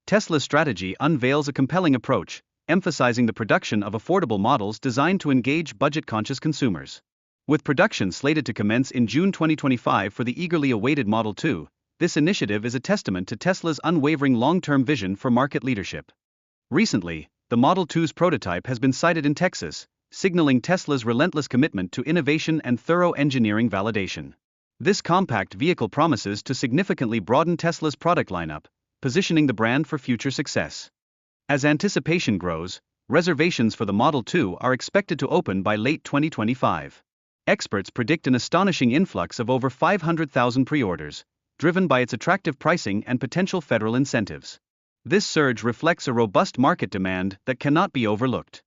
Tesla's strategy unveils a compelling approach, emphasizing the production of affordable models designed to engage budget-conscious consumers. With production slated to commence in June 2025 for the eagerly awaited Model 2, this initiative is a testament to Tesla's unwavering long-term vision for market leadership. Recently, the Model 2's prototype has been sighted in Texas, signaling Tesla's relentless commitment to innovation and thorough engineering validation. This compact vehicle promises to significantly broaden Tesla's product lineup, positioning the brand for future success. As anticipation grows, reservations for the Model 2 are expected to open by late 2025. Experts predict an astonishing influx of over 500,000 pre-orders, driven by its attractive pricing and potential federal incentives. This surge reflects a robust market demand that cannot be overlooked.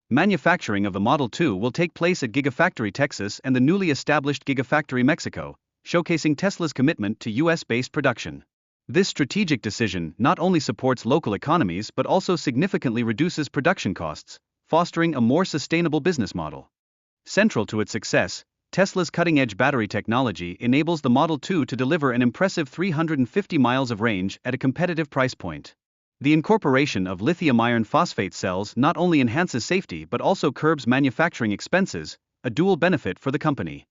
Manufacturing of the Model 2 will take place at Gigafactory Texas and the newly established Gigafactory Mexico, showcasing Tesla's commitment to US-based production. This strategic decision not only supports local economies but also significantly reduces production costs, fostering a more sustainable business model. Central to its success, Tesla's cutting-edge battery technology enables the Model 2 to deliver an impressive 350 miles of range at a competitive price point. The incorporation of lithium iron phosphate cells not only enhances safety but also curbs manufacturing expenses, a dual benefit for the company.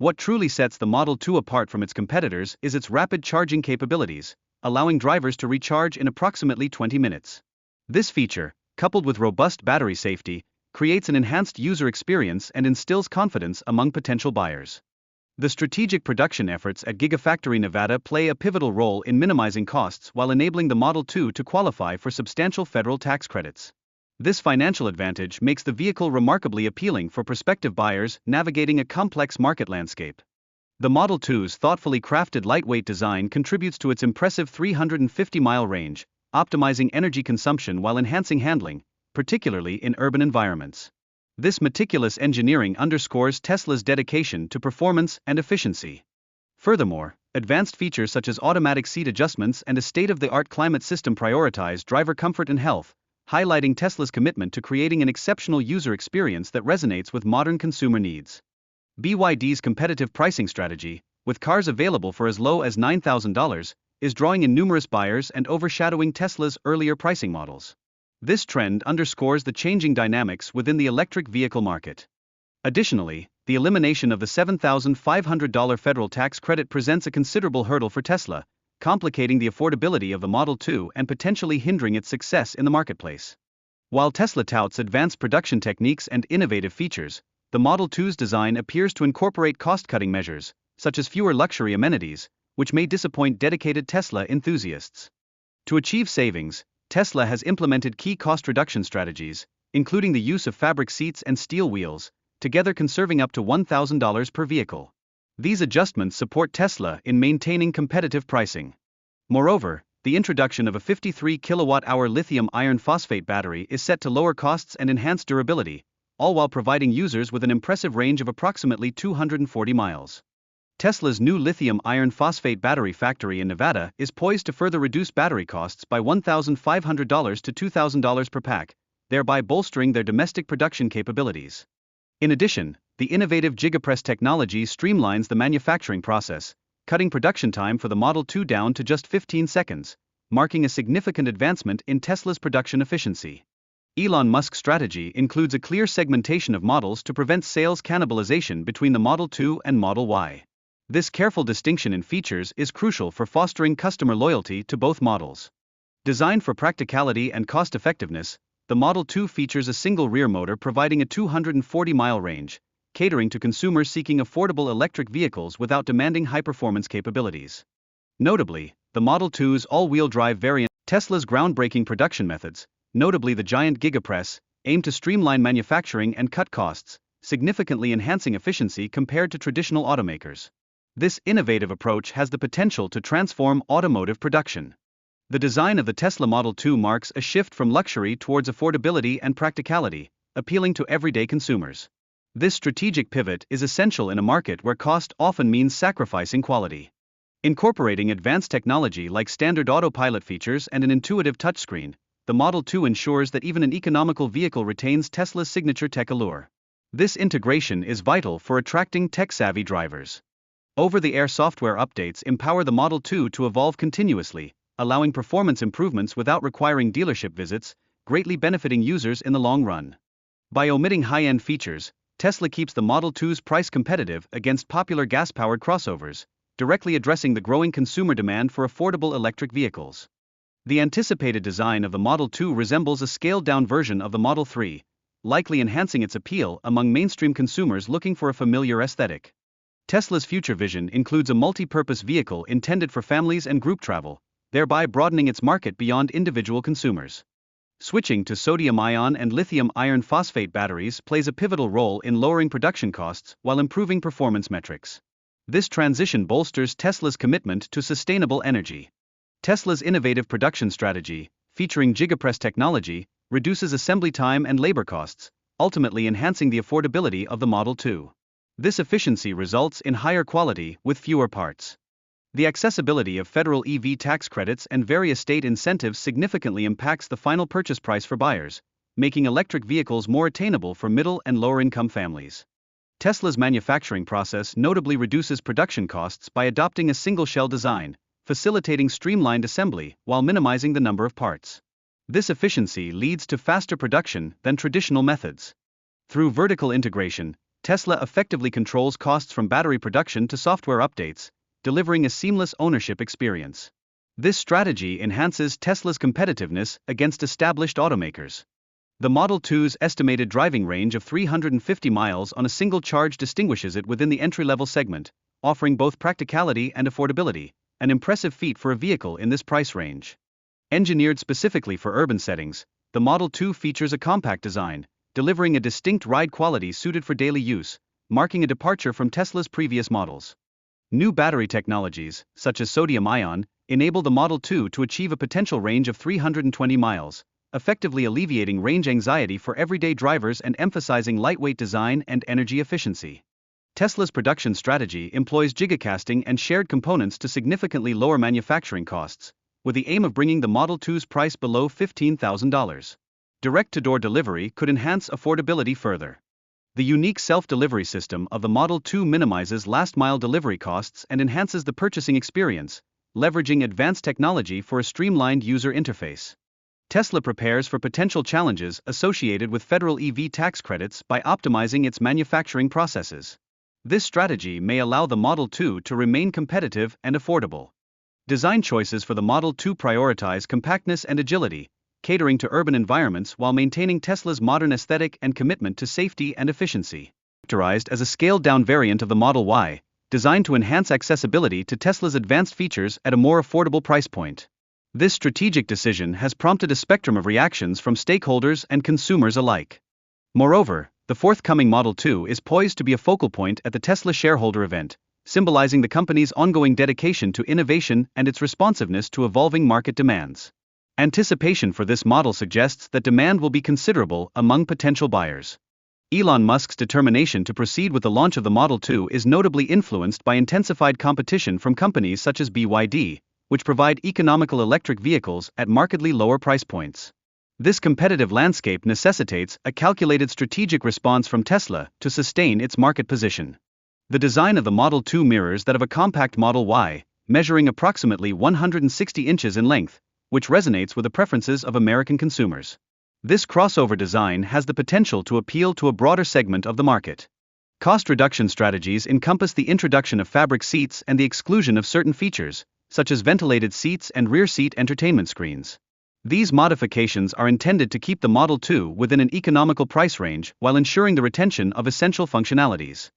What truly sets the Model 2 apart from its competitors is its rapid charging capabilities, allowing drivers to recharge in approximately 20 minutes. This feature, coupled with robust battery safety, creates an enhanced user experience and instills confidence among potential buyers. The strategic production efforts at Gigafactory Nevada play a pivotal role in minimizing costs while enabling the Model 2 to qualify for substantial federal tax credits. This financial advantage makes the vehicle remarkably appealing for prospective buyers navigating a complex market landscape. The Model 2's thoughtfully crafted lightweight design contributes to its impressive 350-mile range, optimizing energy consumption while enhancing handling, particularly in urban environments. This meticulous engineering underscores Tesla's dedication to performance and efficiency. Furthermore, advanced features such as automatic seat adjustments and a state-of-the-art climate system prioritize driver comfort and health, highlighting Tesla's commitment to creating an exceptional user experience that resonates with modern consumer needs. BYD's competitive pricing strategy, with cars available for as low as $9,000, is drawing in numerous buyers and overshadowing Tesla's earlier pricing models. This trend underscores the changing dynamics within the electric vehicle market. Additionally, the elimination of the $7,500 federal tax credit presents a considerable hurdle for Tesla, complicating the affordability of the Model 2 and potentially hindering its success in the marketplace. While Tesla touts advanced production techniques and innovative features, the Model 2's design appears to incorporate cost-cutting measures, such as fewer luxury amenities, which may disappoint dedicated Tesla enthusiasts. To achieve savings, Tesla has implemented key cost reduction strategies, including the use of fabric seats and steel wheels, together conserving up to $1,000 per vehicle. These adjustments support Tesla in maintaining competitive pricing. Moreover, the introduction of a 53 kilowatt-hour lithium iron phosphate battery is set to lower costs and enhance durability, all while providing users with an impressive range of approximately 240 miles. Tesla's new lithium iron phosphate battery factory in Nevada is poised to further reduce battery costs by $1,500 to $2,000 per pack, thereby bolstering their domestic production capabilities. In addition, the innovative GigaPress technology streamlines the manufacturing process, cutting production time for the Model 2 down to just 15 seconds, marking a significant advancement in Tesla's production efficiency. Elon Musk's strategy includes a clear segmentation of models to prevent sales cannibalization between the Model 2 and Model Y. This careful distinction in features is crucial for fostering customer loyalty to both models. Designed for practicality and cost-effectiveness, the Model 2 features a single rear motor providing a 240-mile range, catering to consumers seeking affordable electric vehicles without demanding high-performance capabilities. Notably, the Model 2's all-wheel drive variant, Tesla's groundbreaking production methods, notably the giant GigaPress, aim to streamline manufacturing and cut costs, significantly enhancing efficiency compared to traditional automakers. This innovative approach has the potential to transform automotive production. The design of the Tesla Model 2 marks a shift from luxury towards affordability and practicality, appealing to everyday consumers. This strategic pivot is essential in a market where cost often means sacrificing quality. Incorporating advanced technology like standard autopilot features and an intuitive touchscreen, the Model 2 ensures that even an economical vehicle retains Tesla's signature tech allure. This integration is vital for attracting tech-savvy drivers. Over-the-air software updates empower the Model 2 to evolve continuously, allowing performance improvements without requiring dealership visits, greatly benefiting users in the long run. By omitting high-end features, Tesla keeps the Model 2's price competitive against popular gas-powered crossovers, directly addressing the growing consumer demand for affordable electric vehicles. The anticipated design of the Model 2 resembles a scaled-down version of the Model 3, likely enhancing its appeal among mainstream consumers looking for a familiar aesthetic. Tesla's future vision includes a multi-purpose vehicle intended for families and group travel, thereby broadening its market beyond individual consumers. Switching to sodium-ion and lithium iron phosphate batteries plays a pivotal role in lowering production costs while improving performance metrics. This transition bolsters Tesla's commitment to sustainable energy. Tesla's innovative production strategy, featuring GigaPress technology, reduces assembly time and labor costs, ultimately enhancing the affordability of the Model 2. This efficiency results in higher quality with fewer parts. The accessibility of federal EV tax credits and various state incentives significantly impacts the final purchase price for buyers, making electric vehicles more attainable for middle and lower-income families. Tesla's manufacturing process notably reduces production costs by adopting a single-shell design, facilitating streamlined assembly while minimizing the number of parts. This efficiency leads to faster production than traditional methods. Through vertical integration, Tesla effectively controls costs from battery production to software updates, delivering a seamless ownership experience. This strategy enhances Tesla's competitiveness against established automakers. The Model 2's estimated driving range of 350 miles on a single charge distinguishes it within the entry-level segment, offering both practicality and affordability, an impressive feat for a vehicle in this price range. Engineered specifically for urban settings, the Model 2 features a compact design, delivering a distinct ride quality suited for daily use, marking a departure from Tesla's previous models. New battery technologies, such as sodium-ion, enable the Model 2 to achieve a potential range of 320 miles, effectively alleviating range anxiety for everyday drivers and emphasizing lightweight design and energy efficiency. Tesla's production strategy employs gigacasting and shared components to significantly lower manufacturing costs, with the aim of bringing the Model 2's price below $15,000. Direct-to-door delivery could enhance affordability further. The unique self-delivery system of the Model 2 minimizes last-mile delivery costs and enhances the purchasing experience, leveraging advanced technology for a streamlined user interface. Tesla prepares for potential challenges associated with federal EV tax credits by optimizing its manufacturing processes. This strategy may allow the Model 2 to remain competitive and affordable. Design choices for the Model 2 prioritize compactness and agility, catering to urban environments while maintaining Tesla's modern aesthetic and commitment to safety and efficiency. Characterized as a scaled-down variant of the Model Y, designed to enhance accessibility to Tesla's advanced features at a more affordable price point. This strategic decision has prompted a spectrum of reactions from stakeholders and consumers alike. Moreover, the forthcoming Model 2 is poised to be a focal point at the Tesla shareholder event, symbolizing the company's ongoing dedication to innovation and its responsiveness to evolving market demands. Anticipation for this model suggests that demand will be considerable among potential buyers. Elon Musk's determination to proceed with the launch of the Model 2 is notably influenced by intensified competition from companies such as BYD, which provide economical electric vehicles at markedly lower price points. This competitive landscape necessitates a calculated strategic response from Tesla to sustain its market position. The design of the Model 2 mirrors that of a compact Model Y, measuring approximately 160 inches in length, which resonates with the preferences of American consumers. This crossover design has the potential to appeal to a broader segment of the market. Cost reduction strategies encompass the introduction of fabric seats and the exclusion of certain features, such as ventilated seats and rear seat entertainment screens. These modifications are intended to keep the Model 2 within an economical price range while ensuring the retention of essential functionalities.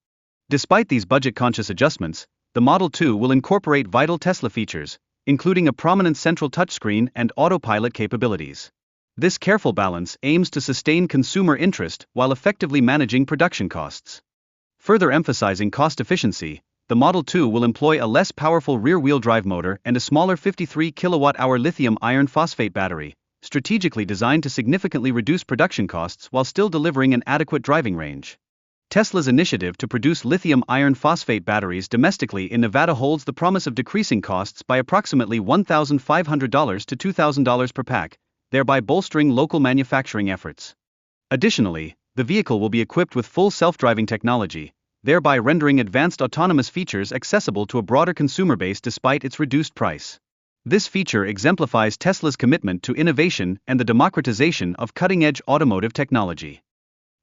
Despite these budget-conscious adjustments, the Model 2 will incorporate vital Tesla features, including a prominent central touchscreen and autopilot capabilities. This careful balance aims to sustain consumer interest while effectively managing production costs. Further emphasizing cost efficiency, the Model 2 will employ a less powerful rear-wheel drive motor and a smaller 53 kWh lithium iron phosphate battery, strategically designed to significantly reduce production costs while still delivering an adequate driving range. Tesla's initiative to produce lithium iron phosphate batteries domestically in Nevada holds the promise of decreasing costs by approximately $1,500 to $2,000 per pack, thereby bolstering local manufacturing efforts. Additionally, the vehicle will be equipped with full self-driving technology, thereby rendering advanced autonomous features accessible to a broader consumer base despite its reduced price. This feature exemplifies Tesla's commitment to innovation and the democratization of cutting-edge automotive technology.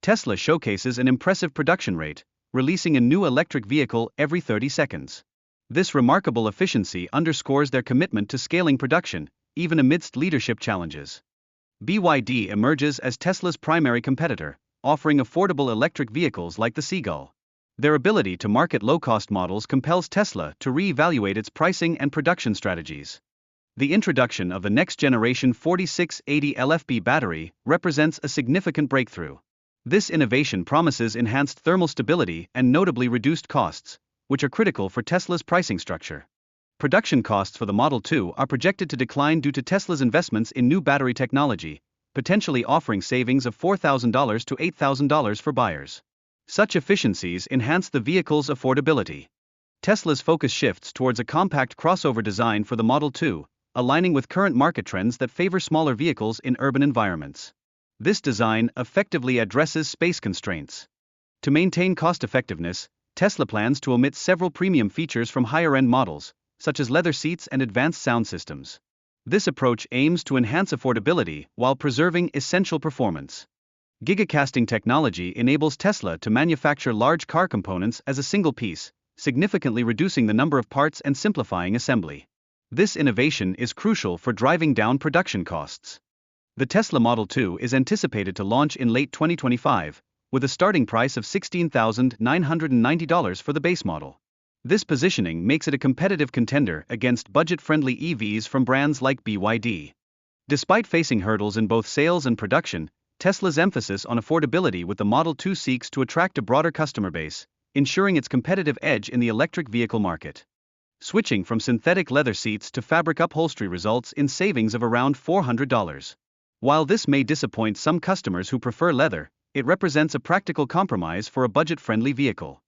Tesla showcases an impressive production rate, releasing a new electric vehicle every 30 seconds. This remarkable efficiency underscores their commitment to scaling production, even amidst leadership challenges. BYD emerges as Tesla's primary competitor, offering affordable electric vehicles like the Seagull. Their ability to market low-cost models compels Tesla to re-evaluate its pricing and production strategies. The introduction of the next-generation 4680 LFP battery represents a significant breakthrough. This innovation promises enhanced thermal stability and notably reduced costs, which are critical for Tesla's pricing structure. Production costs for the Model 2 are projected to decline due to Tesla's investments in new battery technology, potentially offering savings of $4,000 to $8,000 for buyers. Such efficiencies enhance the vehicle's affordability. Tesla's focus shifts towards a compact crossover design for the Model 2, aligning with current market trends that favor smaller vehicles in urban environments. This design effectively addresses space constraints. To maintain cost-effectiveness, Tesla plans to omit several premium features from higher-end models, such as leather seats and advanced sound systems. This approach aims to enhance affordability while preserving essential performance. Gigacasting technology enables Tesla to manufacture large car components as a single piece, significantly reducing the number of parts and simplifying assembly. This innovation is crucial for driving down production costs. The Tesla Model 2 is anticipated to launch in late 2025, with a starting price of $16,990 for the base model. This positioning makes it a competitive contender against budget-friendly EVs from brands like BYD. Despite facing hurdles in both sales and production, Tesla's emphasis on affordability with the Model 2 seeks to attract a broader customer base, ensuring its competitive edge in the electric vehicle market. Switching from synthetic leather seats to fabric upholstery results in savings of around $400. While this may disappoint some customers who prefer leather, it represents a practical compromise for a budget-friendly vehicle.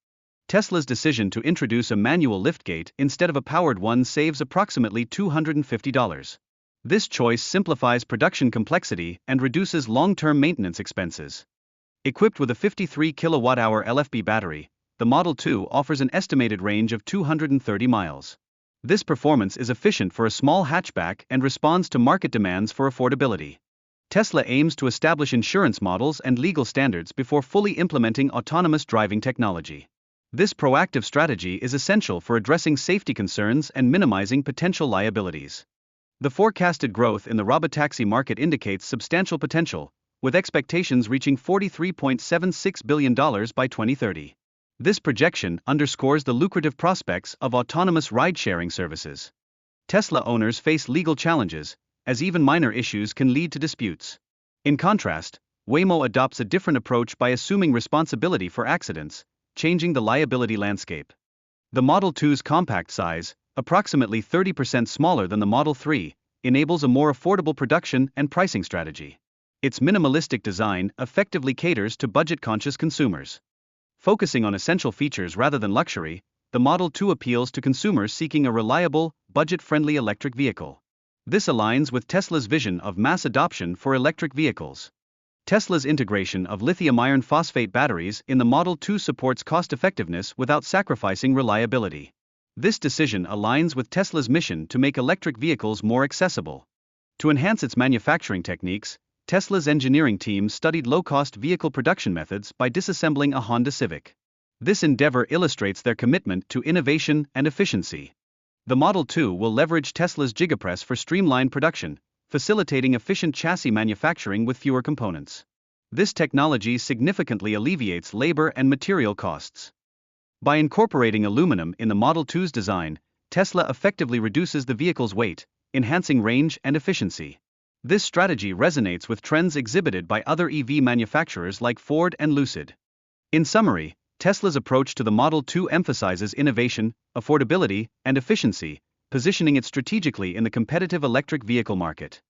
Tesla's decision to introduce a manual liftgate instead of a powered one saves approximately $250. This choice simplifies production complexity and reduces long-term maintenance expenses. Equipped with a 53 kWh LFP battery, the Model 2 offers an estimated range of 230 miles. This performance is efficient for a small hatchback and responds to market demands for affordability. Tesla aims to establish insurance models and legal standards before fully implementing autonomous driving technology. This proactive strategy is essential for addressing safety concerns and minimizing potential liabilities. The forecasted growth in the robotaxi market indicates substantial potential, with expectations reaching $43.76 billion by 2030. This projection underscores the lucrative prospects of autonomous ride-sharing services. Tesla owners face legal challenges, as even minor issues can lead to disputes. In contrast, Waymo adopts a different approach by assuming responsibility for accidents, changing the liability landscape. The Model 2's compact size, approximately 30% smaller than the Model 3, enables a more affordable production and pricing strategy. Its minimalistic design effectively caters to budget-conscious consumers. Focusing on essential features rather than luxury, the Model 2 appeals to consumers seeking a reliable, budget-friendly electric vehicle. This aligns with Tesla's vision of mass adoption for electric vehicles. Tesla's integration of lithium iron phosphate batteries in the Model 2 supports cost-effectiveness without sacrificing reliability. This decision aligns with Tesla's mission to make electric vehicles more accessible. To enhance its manufacturing techniques, Tesla's engineering team studied low-cost vehicle production methods by disassembling a Honda Civic. This endeavor illustrates their commitment to innovation and efficiency. The Model 2 will leverage Tesla's Gigapress for streamlined production, facilitating efficient chassis manufacturing with fewer components. This technology significantly alleviates labor and material costs. By incorporating aluminum in the Model 2's design, Tesla effectively reduces the vehicle's weight, enhancing range and efficiency. This strategy resonates with trends exhibited by other EV manufacturers like Ford and Lucid. In summary, Tesla's approach to the Model 2 emphasizes innovation, affordability, and efficiency, positioning it strategically in the competitive electric vehicle market.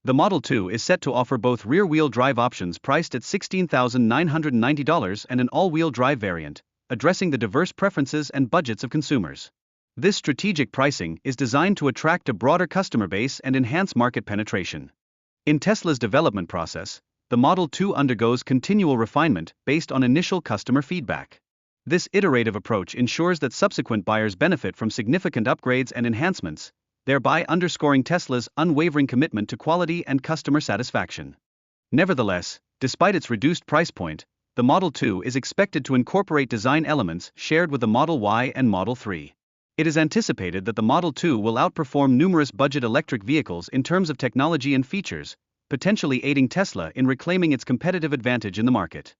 The Model 2 is set to offer both rear-wheel drive options priced at $16,990 and an all-wheel drive variant, addressing the diverse preferences and budgets of consumers. This strategic pricing is designed to attract a broader customer base and enhance market penetration. In Tesla's development process, the Model 2 undergoes continual refinement based on initial customer feedback. This iterative approach ensures that subsequent buyers benefit from significant upgrades and enhancements, thereby underscoring Tesla's unwavering commitment to quality and customer satisfaction. Nevertheless, despite its reduced price point, the Model 2 is expected to incorporate design elements shared with the Model Y and Model 3. It is anticipated that the Model 2 will outperform numerous budget electric vehicles in terms of technology and features, potentially aiding Tesla in reclaiming its competitive advantage in the market.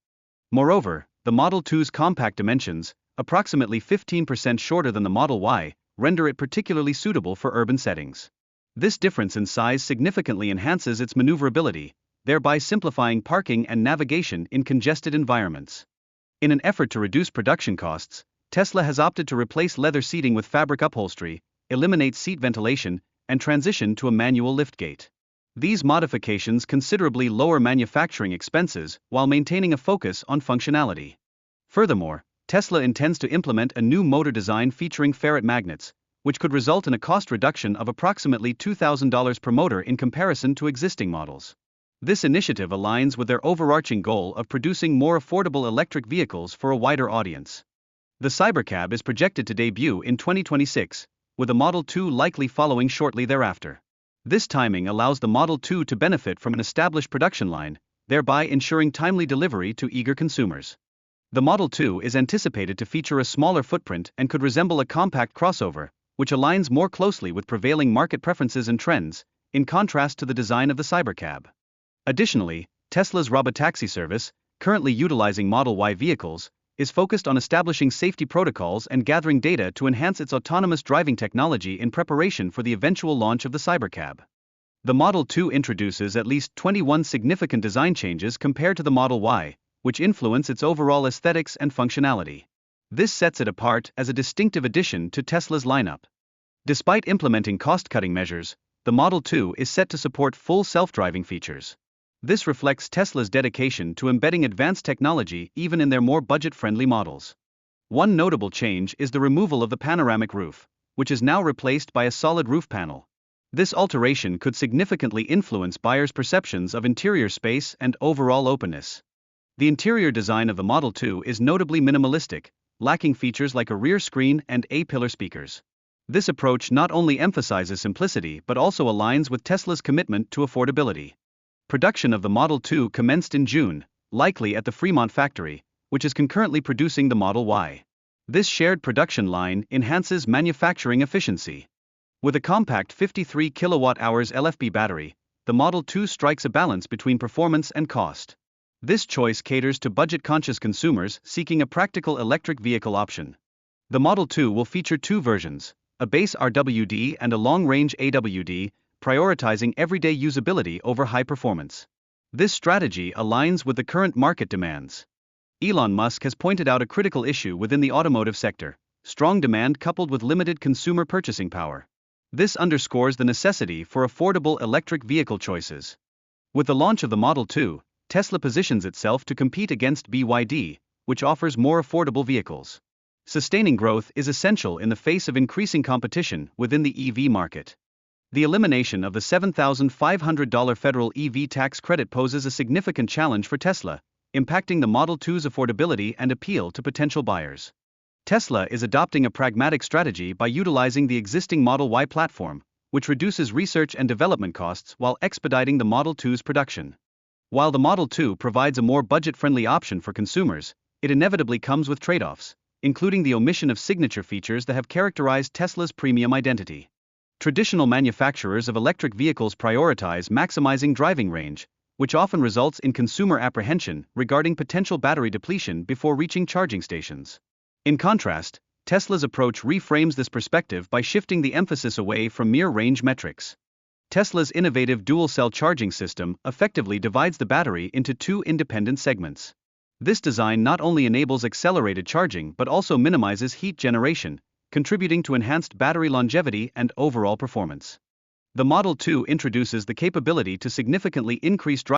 Moreover, the Model 2's compact dimensions, approximately 15% shorter than the Model Y, render it particularly suitable for urban settings. This difference in size significantly enhances its maneuverability, thereby simplifying parking and navigation in congested environments. In an effort to reduce production costs, Tesla has opted to replace leather seating with fabric upholstery, eliminate seat ventilation, and transition to a manual liftgate. These modifications considerably lower manufacturing expenses while maintaining a focus on functionality. Furthermore, Tesla intends to implement a new motor design featuring ferrite magnets, which could result in a cost reduction of approximately $2,000 per motor in comparison to existing models. This initiative aligns with their overarching goal of producing more affordable electric vehicles for a wider audience. The Cybercab is projected to debut in 2026, with a Model 2 likely following shortly thereafter. This timing allows the Model 2 to benefit from an established production line, thereby ensuring timely delivery to eager consumers. The Model 2 is anticipated to feature a smaller footprint and could resemble a compact crossover, which aligns more closely with prevailing market preferences and trends, in contrast to the design of the Cybercab. Additionally, Tesla's robotaxi service, currently utilizing Model Y vehicles, is focused on establishing safety protocols and gathering data to enhance its autonomous driving technology in preparation for the eventual launch of the Cybercab. The Model 2 introduces at least 21 significant design changes compared to the Model Y, which influence its overall aesthetics and functionality. This sets it apart as a distinctive addition to Tesla's lineup. Despite implementing cost-cutting measures, the Model 2 is set to support full self-driving features. This reflects Tesla's dedication to embedding advanced technology even in their more budget-friendly models. One notable change is the removal of the panoramic roof, which is now replaced by a solid roof panel. This alteration could significantly influence buyers' perceptions of interior space and overall openness. The interior design of the Model 2 is notably minimalistic, lacking features like a rear screen and A-pillar speakers. This approach not only emphasizes simplicity but also aligns with Tesla's commitment to affordability. Production of the Model 2 commenced in June, likely at the Fremont factory, which is concurrently producing the Model Y. This shared production line enhances manufacturing efficiency. With a compact 53 kWh LFP battery, the Model 2 strikes a balance between performance and cost. This choice caters to budget-conscious consumers seeking a practical electric vehicle option. The Model 2 will feature two versions, a base RWD and a long-range AWD, prioritizing everyday usability over high performance. This strategy aligns with the current market demands. Elon Musk has pointed out a critical issue within the automotive sector: strong demand coupled with limited consumer purchasing power. This underscores the necessity for affordable electric vehicle choices. With the launch of the Model 2, Tesla positions itself to compete against BYD, which offers more affordable vehicles. Sustaining growth is essential in the face of increasing competition within the EV market. The elimination of the $7,500 federal EV tax credit poses a significant challenge for Tesla, impacting the Model 2's affordability and appeal to potential buyers. Tesla is adopting a pragmatic strategy by utilizing the existing Model Y platform, which reduces research and development costs while expediting the Model 2's production. While the Model 2 provides a more budget-friendly option for consumers, it inevitably comes with trade-offs, including the omission of signature features that have characterized Tesla's premium identity. Traditional manufacturers of electric vehicles prioritize maximizing driving range, which often results in consumer apprehension regarding potential battery depletion before reaching charging stations. In contrast, Tesla's approach reframes this perspective by shifting the emphasis away from mere range metrics. Tesla's innovative dual-cell charging system effectively divides the battery into two independent segments. This design not only enables accelerated charging but also minimizes heat generation, contributing to enhanced battery longevity and overall performance. The Model 2 introduces the capability to significantly increase